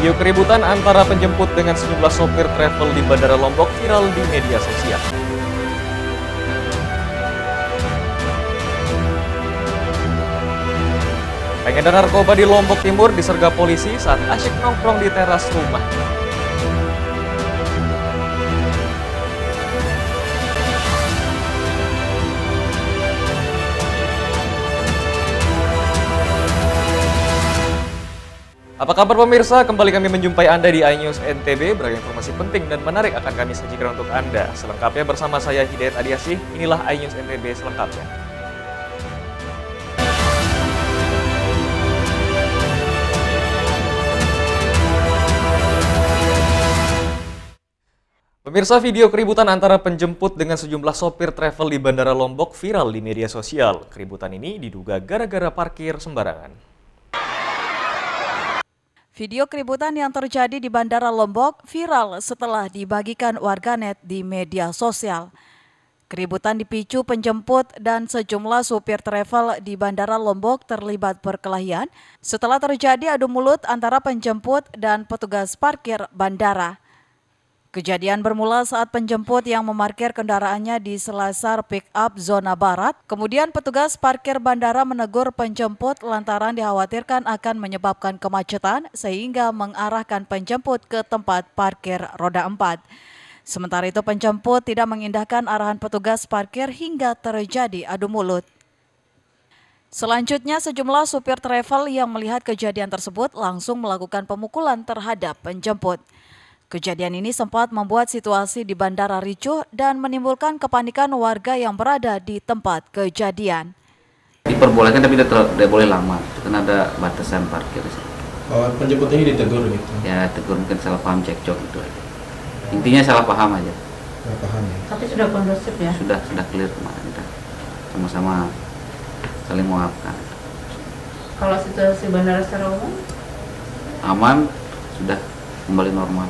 Video keributan antara penjemput dengan sejumlah sopir travel di Bandara Lombok viral di media sosial. Pengedar narkoba di Lombok Timur disergap polisi saat asyik nongkrong di teras rumah. Apa kabar pemirsa? Kembali kami menjumpai Anda di iNews NTB. Beragam informasi penting dan menarik akan kami sajikan untuk Anda. Selengkapnya bersama saya Hidayat Adiasih. Inilah iNews NTB selengkapnya. Pemirsa, video keributan antara penjemput dengan sejumlah sopir travel di Bandara Lombok viral di media sosial. Keributan ini diduga gara-gara parkir sembarangan. Video keributan yang terjadi di Bandara Lombok viral setelah dibagikan warganet di media sosial. Keributan dipicu penjemput dan sejumlah supir travel di Bandara Lombok terlibat perkelahian setelah terjadi adu mulut antara penjemput dan petugas parkir bandara. Kejadian bermula saat penjemput yang memarkir kendaraannya di Selasar Pick-up Zona Barat. Kemudian petugas parkir bandara menegur penjemput lantaran dikhawatirkan akan menyebabkan kemacetan sehingga mengarahkan penjemput ke tempat parkir roda 4. Sementara itu penjemput tidak mengindahkan arahan petugas parkir hingga terjadi adu mulut. Selanjutnya sejumlah supir travel yang melihat kejadian tersebut langsung melakukan pemukulan terhadap penjemput. Kejadian ini sempat membuat situasi di bandara ricuh dan menimbulkan kepanikan warga yang berada di tempat kejadian. Diperbolehkan tapi tidak boleh lama, karena ada batasan parkir. Oh, penjemput ini ditegur gitu? Ya, tegur mungkin salah paham cekcok itu aja. Intinya salah paham aja. Salah paham ya? Tapi sudah kondusif ya? Sudah clear kemarin. Kita sama-sama saling memaafkan. Kalau situasi bandara secara umum? Aman, sudah kembali normal.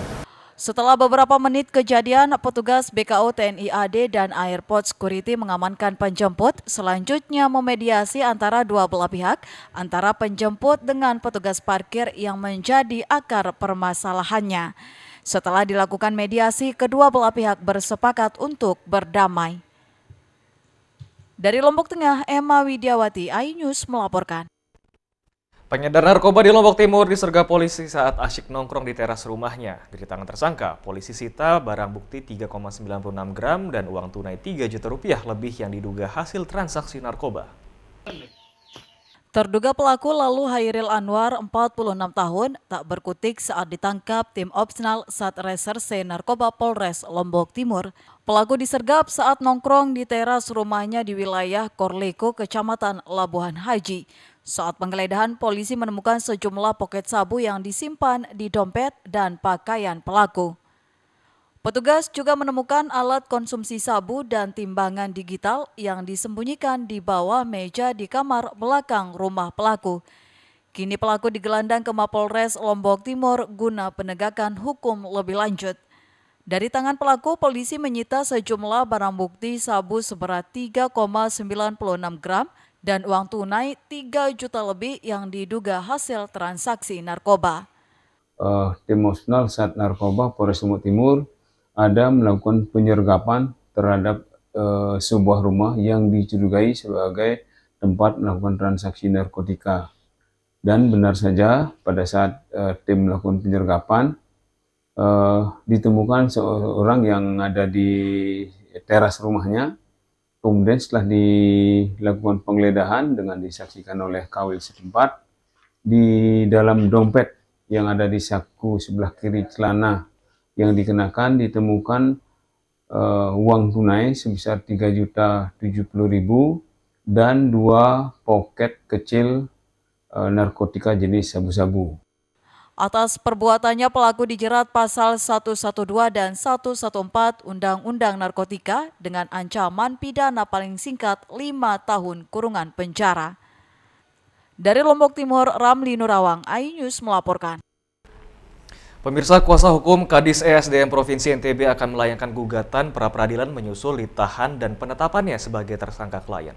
Setelah beberapa menit kejadian, petugas BKO TNI AD dan Airport Security mengamankan penjemput, selanjutnya memediasi antara dua belah pihak, antara penjemput dengan petugas parkir yang menjadi akar permasalahannya. Setelah dilakukan mediasi, kedua belah pihak bersepakat untuk berdamai. Dari Lombok Tengah, Emma Widiawati, iNews melaporkan. Pengedar narkoba di Lombok Timur disergap polisi saat asyik nongkrong di teras rumahnya. Dari tangan tersangka, polisi sita barang bukti 3,96 gram dan uang tunai 3 juta rupiah lebih yang diduga hasil transaksi narkoba. Terduga pelaku lalu Hairil Anwar, 46 tahun, tak berkutik saat ditangkap tim Opsnal Satreserse Narkoba Polres Lombok Timur. Pelaku disergap saat nongkrong di teras rumahnya di wilayah Korleko, Kecamatan Labuhan Haji. Saat penggeledahan, polisi menemukan sejumlah poket sabu yang disimpan di dompet dan pakaian pelaku. Petugas juga menemukan alat konsumsi sabu dan timbangan digital yang disembunyikan di bawah meja di kamar belakang rumah pelaku. Kini pelaku digelandang ke Mapolres Lombok Timur guna penegakan hukum lebih lanjut. Dari tangan pelaku, polisi menyita sejumlah barang bukti sabu seberat 3,96 gram dan uang tunai 3 juta lebih yang diduga hasil transaksi narkoba. Tim Opsnal Sat Narkoba Polres Lombok Timur ada melakukan penyergapan terhadap sebuah rumah yang dicurigai sebagai tempat melakukan transaksi narkotika. Dan benar saja pada saat tim melakukan penyergapan, ditemukan seorang yang ada di teras rumahnya. Kemudian setelah dilakukan penggeledahan dengan disaksikan oleh kawil setempat, di dalam dompet yang ada di saku sebelah kiri celana yang dikenakan ditemukan uang tunai sebesar 3.070.000 dan 2 poket kecil narkotika jenis sabu-sabu. Atas perbuatannya pelaku dijerat pasal 112 dan 114 Undang-Undang Narkotika dengan ancaman pidana paling singkat 5 tahun kurungan penjara. Dari Lombok Timur, Ramli Nurawang, iNews melaporkan. Pemirsa, kuasa hukum Kadis ESDM Provinsi NTB akan melayangkan gugatan pra-peradilan menyusul ditahan dan penetapannya sebagai tersangka klien.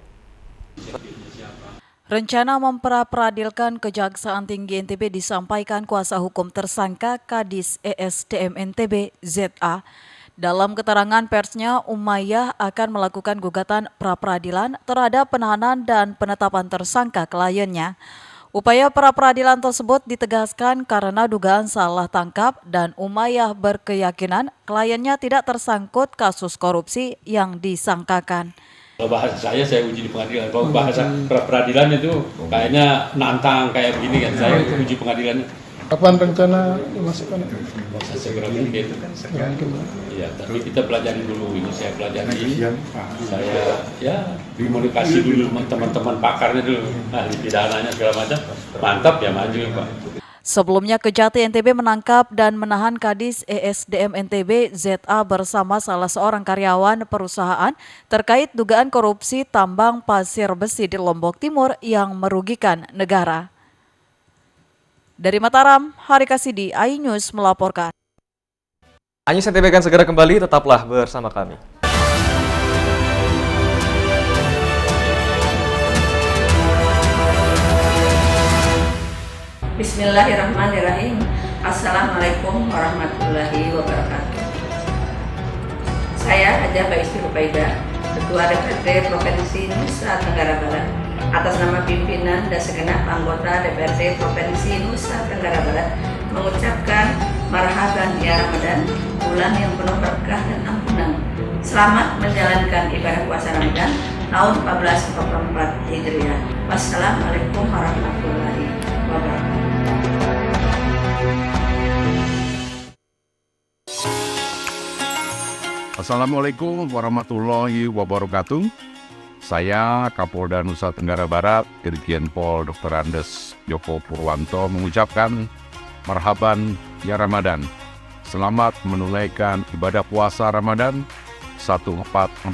Rencana memperadilan Kejaksaan Tinggi NTB disampaikan kuasa hukum tersangka Kadis ESDM NTB ZA. Dalam keterangan persnya, Umayyah akan melakukan gugatan pra-peradilan terhadap penahanan dan penetapan tersangka kliennya. Upaya pra-peradilan tersebut ditegaskan karena dugaan salah tangkap dan Umayyah berkeyakinan kliennya tidak tersangkut kasus korupsi yang disangkakan. Kalau bahasa saya uji di pengadilan. Kalau bahasa peradilan itu kayaknya nantang kayak begini kan. Saya uji pengadilannya. Kapan rencana dimasukkan? Segera mungkin. Iya, tapi kita pelajari dulu ini. Saya pelajari. Saya ya komunikasi dulu sama teman-teman pakarnya dulu. Ahli pidananya segala macam. Mantap ya maju Pak. Sebelumnya Kejati NTB menangkap dan menahan Kadis ESDM NTB ZA bersama salah seorang karyawan perusahaan terkait dugaan korupsi tambang pasir besi di Lombok Timur yang merugikan negara. Dari Mataram, Hari Kasidi, iNews melaporkan. iNews NTB akan segera kembali, tetaplah bersama kami. Bismillahirrahmanirrahim. Assalamualaikum warahmatullahi wabarakatuh. Saya Hajah Baisti Rupaidah, Ketua DPRD Provinsi Nusa Tenggara Barat, atas nama pimpinan dan segenap anggota DPRD Provinsi Nusa Tenggara Barat mengucapkan marhaban ya Ramadan, bulan yang penuh berkah dan ampunan. Selamat menjalankan ibadah puasa Ramadan tahun 1444 Hijriah. Wassalamualaikum warahmatullahi wabarakatuh. Assalamualaikum warahmatullahi wabarakatuh. Saya Kapolda Nusa Tenggara Barat, Irjen Pol Dr. Andes Joko Purwanto mengucapkan marhaban ya Ramadan. Selamat menunaikan ibadah puasa Ramadan 1444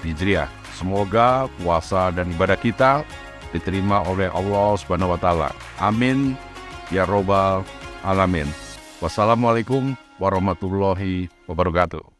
Hijriah. Semoga puasa dan ibadah kita diterima oleh Allah Subhanahu wa taala. Amin ya robbal alamin. Wassalamualaikum warahmatullahi wabarakatuh.